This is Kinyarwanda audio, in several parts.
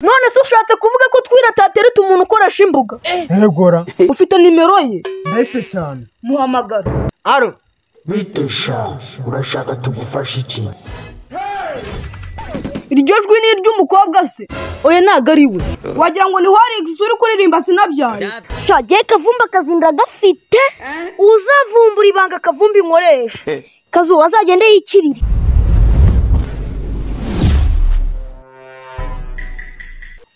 none se ushatse kuvuga ko twira tatereta umuntu ukoresha imbuga? Egora. Ufite nimero ye? Ndahise cyane. Muhamagara. Aro. Bitesha, urashaka tugufasha iki? Iryo jwi ni iry'umukobwa se? Oya ntago ari we. Wagira ngo ni Horix uri kuririmba sinabyaye. Sha giye Kavumba kazinda gafite uzavumbura ibanga Kavumbi nkoresha. Kazu azagende yikirire.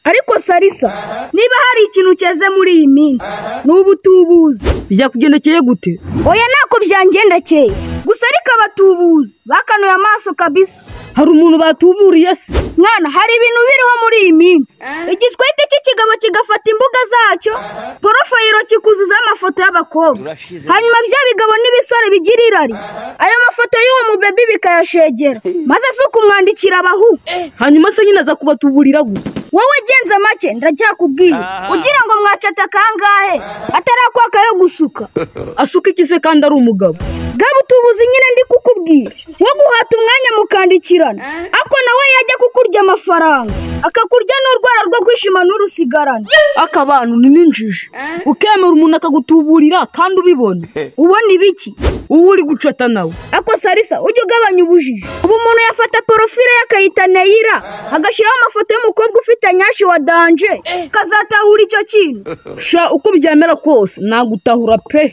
Ariko Sarisa, niba hari ikintu cyeze muri iyi minsi, n'ubu tubuzi. Bijya kugendekeye gute? Oya nako byangendekeye. Gusa ariko abatubuzi bakanuye amaso kabisa. Hari umuntu batuburiye se? Mwana hari ibintu biriho muri iyi minsi. Igiswete cy'ikigabo kigafata imbuga zacyo, porofayiro kikuzuza amafoto y'abakobwa. Hanyuma bya bigabo n'ibisore bigira irari. Ayo mafoto y'uwo mubebi bikayashegera. Maze se kumwandikira abahu. Hanyuma se nyine aza kubatuburira gute? Wowe genza make ndacyakubwira. Ugira ngo mwacata kangahe? Atarakwaka yo gusuka. Asuka iki se kandi ari umugabo? Gabo tubuzi nyine ndi kukubwira. Wo guhata umwanya mukandikirana. Ako nawe yajya kukurya amafaranga. Akakurya n'urwara rwo kwishima n'urusigarana. Akabantu ni ninjije. Ukemera umuntu akagutuburira kandi ubibona. Ubona ibiki? Ubu uri gucata nawe. Ako Sarisa ujye ugabanya ubujiji. Ubu umuntu yafata porofile yakayita Neira agashyiraho amafoto y'umukobwa ufite nyashi wa danje kazatahura icyo kintu. Sha uko byamera kose nagutahura pe.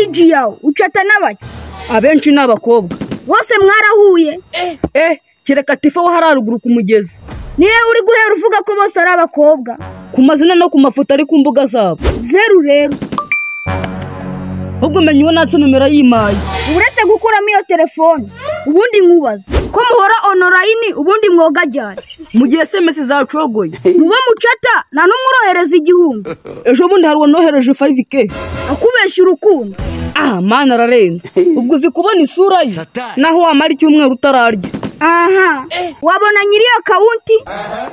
IG yawe ucata n'abaki? Abenshi n'abakobwa. Bose mwarahuye? Kereka Tifa wa hararuguru ku mugezi. Niye uri guhera uvuga ko bose ari abakobwa? Ku mazina no ku mafoto ari ku mbuga zabo. Zeru rero. Ubwo menye uwo natse numero yimaye. Uretse gukuramo iyo telefone ubundi nkubaza ko muhora online ubundi mwoga cyane. Mu gihe SMS zacogoye. Muba mucata nta numworohereza igihumbi. Ejo bundi hari wanohereje 5k. Akubeshya urukundo. Mana ararenze. Ubwo uzi kubona isura ye naho wamara icyumweru utararya. Aha, wabona nyiri yo kawunti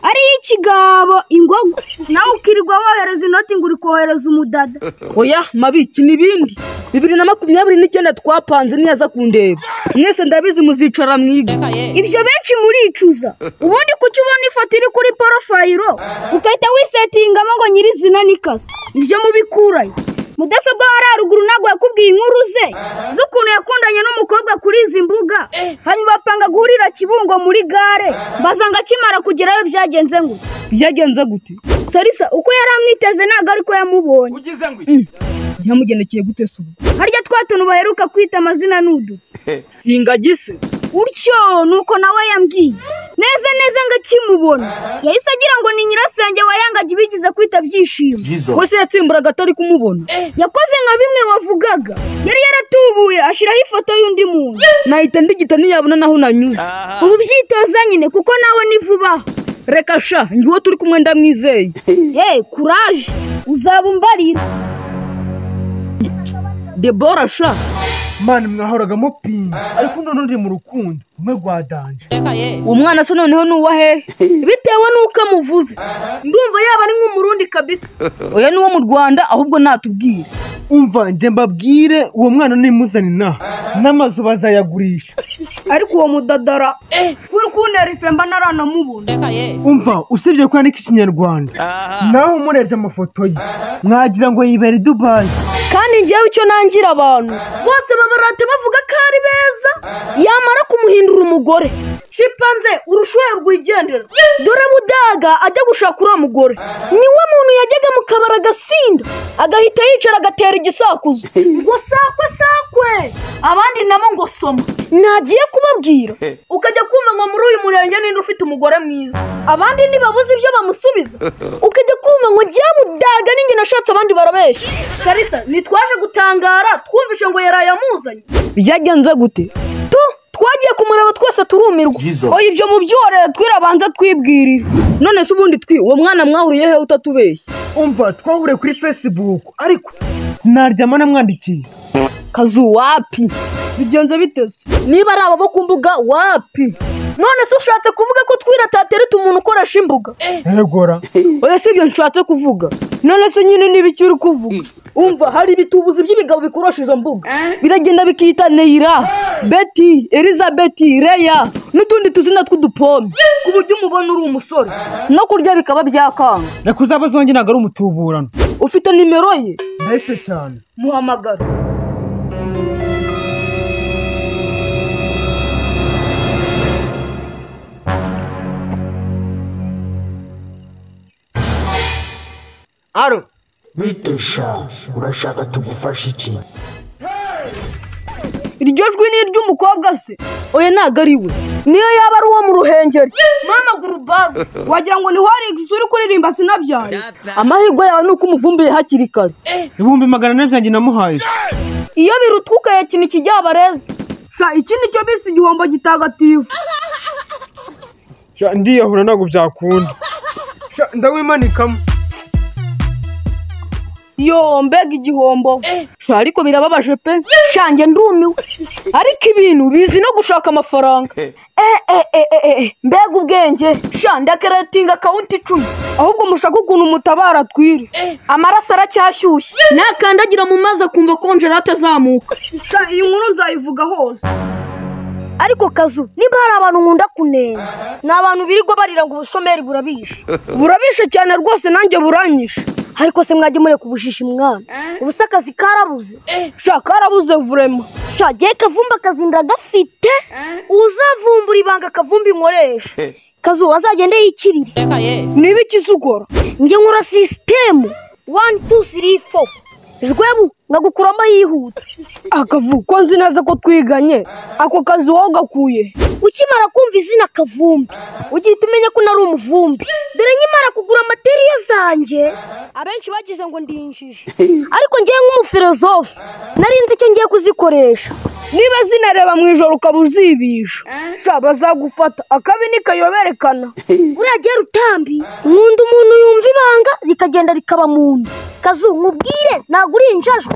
ari ikigabo ingogo nawe ukirirwa wohereza inoti ngo uri kohereza umudada. Oya mabiki nibindi 2029 twapanze niyaza kundeba. Mwese ndabizi muzicara mwiga. Ibyo benshi muricuza. Ubundi kuki ubona ifoto iri kuri porofayiro ukahita wisetingamo ngo nyirizina nikase. Ibyo mubikurayo. Mudasobwa hararuguru nagwa yakubwiye inkuru ze z'ukuntu yakundanye n'umukobwa kuri izi mbuga hanyuma bapanga guhurira Kibungo muri gare bazanga kimara kugerayo byagenze ngo byagenze gute? Sarisa uko yaramwiteze naga ariko yamubonye. Ugize ngo yamugendekeye gute se? Harya twatuntu baheruka kwita amazina n'uduki. Singagise. Utyo nuko nawe yambwiye. Neza ngakimubona. Yahise agira ngo ni nyirasenge wayangaje bigize kwita byishimo. Wese yatsimburaga atari kumubona. Yakoze nka bimwe wavugaga. Yari yaratubuye ashiraho ifoto y'undi muntu. Nahita ndigita niyabona naho nanyuze. Ubu byitoza nyine kuko nawe ni vuba. Reka sha ngiwo turi kumwe ndamwizeye. Courage. Uzabumbarira. Debora sha. Mani mwahoraga mupinga ariko none uri mu rukundo umwe rwadanje. Umwana se noneho nuwa he? Bitewe nuko amuvuze. Ndumva yaba ari nk'umurundi kabisa. Oya ni wo mu Rwanda ahubwo natubwire. Umva nje mbabwire uwo mwana nimuzanina n'amazu bazayagurisha. Ariko uwo mudadara uri kuntera ifemba naranamubona. Umva usibye kwandika ikinyarwanda naho umurebye amafoto ye mwagira ngo yibera Dubai. Kandi ngewe icyo nangira abantu bose babarate bavuga ko ari beza yamara kumuhindura umugore. Shipanze urushuye rwigendera. Dore budaga ajya gushaka uriya mugore. Niwe muntu yajyaga mu kabara gasinda agahita yicara agatera igisakuzo. Ngo sakwe abandi nabo ngo soma. Nagiye kubabwira ukajya kumva ngo muri uyu murenge ninde ufite umugore mwiza. Abandi nibabuze ibyo bamusubiza. Ukajya kumva ngo giye budaga ninjye nashatse abandi barabeshya. Sarisa nitwaje gutangara twumvishe ngo yarayamuzanye. Byagenze gute? Twagiye kumureba twese turumirwa. Oya ibyo mubyore twirabanza twibwirira. None se ubundi uwo mwana mwahuriye he utatubeshye? Umva twahure kuri Facebook ariko naryama namwandikiye. Kazu wapi? Bigenze biteze. Niba ari abo ku mbuga wapi? None se ushatse kuvuga ko twira tatereta umuntu ukoresha imbuga? Egora. Oya sibyo nshatse kuvuga. None se nyine nibiki uri kuvuga? umva hari ibitubuzi by'ibigabo bikurosha izo mbuga biragenda bikita Neira, Betty, Elizabeth, Leya n'utundi tuzina tw'udupome ku buryo umubona uri umusore no kurya bikaba byakanga. reka uzaba zonge ntabwo ari umutuburano. Ufite nimero ye? ndayifite cyane. Muhamagara. Aro. Bitesha urashaka tugufasha iki? Iryo jwi ni iry'umukobwa se? Oya ntago ari we, niyo yaba ari uwo mu Ruhengeri. Mama Gurubazi, wagira ngo ni Horix uri kuririmba sinabyaye. Amahirwe yawe nuko umuvumbiye hakiri kare. 200 byanjye namuhaye. Iyo birutwuka ya kintu kijyabareze. Sha iki nicyo bisi igihombo gitagatifu. Sha ndiyahura ntabwo byakunda. Sha ndawimanikamo. Yo mbega igihombo. Sha ariko birababaje pe. Shange ndumiwe. Ariko ibintu bizi no gushaka amafaranga. Mbega ubwenge. Sha ndakeretinga account 10. Ahubwo mushaka ukuntu mutabara twire. Amaraso aracyashyushye. Nakandagira mu maze kumva konjerate zamuka. Sha iyi nkuru nzayivuga hose. Ariko Kazu, niba hari abantu nkunda kunenga, ni abantu birirwa barira ngo ubushomeri burabishe. Burabishe cyane rwose nanjye buranyishe. Ariko se mwajye mureka ubushishi mwana. Ubusa akazi karabuze. Sha karabuze vrema. Sha giye Kavumba kazinda gafite. Uzavumbura ibanga Kavumbi nkoresha. Kazu azagende yikirire. Niba ikisukora. Nge nkora system 1 2 3 4. Jwebu ngagukuramo yihuta. Akavu ko nzi neza ko twiganye. Ako kazi wowe gakuye. Ukimara kumva izina Kavumbi, ugihita umenya ko nari umuvumbi. Dore nyimara kugura materiyo zanje, abenshi bagize ngo ndinjije. Ariko ngiye nk'umufilozofe, nari nzi icyo ngiye kuzikoresha. Niba zinareba mu ijoro ukabuzibisha, sha bazagufata akabi nikayoberekana. Uragiye Rutambi, nkunda umuntu yumva ibanga rikagenda rikaba muntu. Kazu nkubwire naguri injajwe.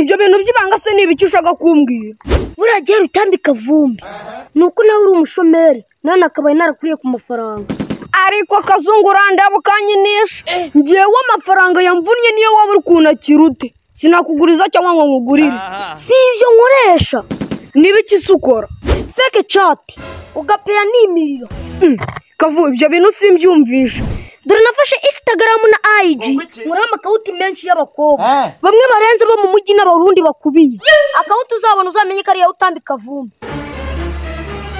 Ibyo bintu by'ibanga se niba ushaka kumbwira. Uragiye Rutambi Kavumbi. Nuko nawe uri umushomeri, nana akabaye narakuriye ku mafaranga. Ariko Kazunguranda bukanyinisha. Ngiyewe amafaranga yamvunye niyo waba uri kunakirute. Sinakuguriza cyangwa ngo nkugurire. Si ibyo nkoresha. Niba ikisukora. Fake chat. Ugapera n'imiriro. Kavu ibyo bintu simbyumvisha. Dore nafashe Instagram na IG. Muri amakawuti menshi y'abakobwa. Bamwe barenze bo mu mujyi n'abarundi bakubiye. Akawuti uzabona uzamenye ko ari ya Utambi Kavumbi.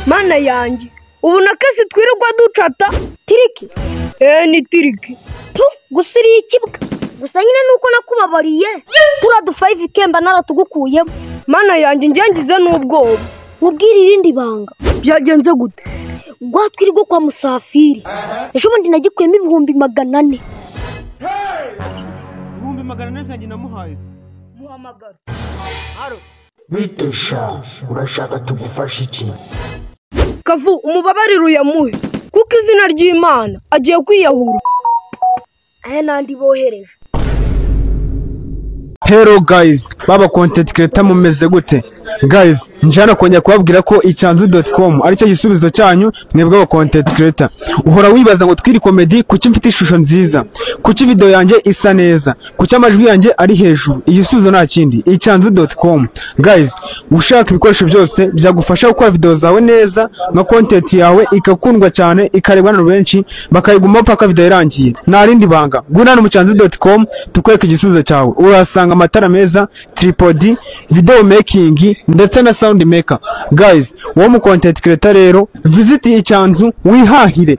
Mana yanjye. Ubu nakese twirirwa ducata. Tiriki. Ni tiriki. Gusiri ikibwa. Gusa nyine nuko nakubabariye. Turadu 5 kemba naratugukuyemo. Mana yanjye ngize n'ubwoba. Nkubwire irindi banga. Byagenze gute? Gwatwirirwa kwa Musafiri. Ejo bundi nagikuyemo 400. 200 byanjye namuhaye. Muhamagara. Aro. Bitesha urashaka tugufasha iki? Kavu umubabariro uyamuhe kuko izina ry'Imana agiye kwiyahura. Nandi bohereje. Hello guys, baba content creator mumeze gute? Guys, njana kongera kubabwira ko icyanzu.com ari cyo gisubizo cyanyu mwebwe aba content creator. Uhora wibaza ngo twiri comedy kuki mfite ishusho nziza, kuki video yanjye isa neza, kuki amajwi yanjye ari hejuru. Igisubizo nta kindi, icyanzu.com. Guys, ushaka ibikoresho byose byagufasha gukora video zawe neza, na content yawe ikakundwa cyane, ikarebwa n'abantu benshi, bakayiguma paka video irangiye. Nta rindi banga. Guna no mu icyanzu.com tukweka igisubizo cyawe. Urasanga amatara meza, tripod, video making ndetse na sound maker. Guys, wo mu content creator rero visit icyanzu wihahire.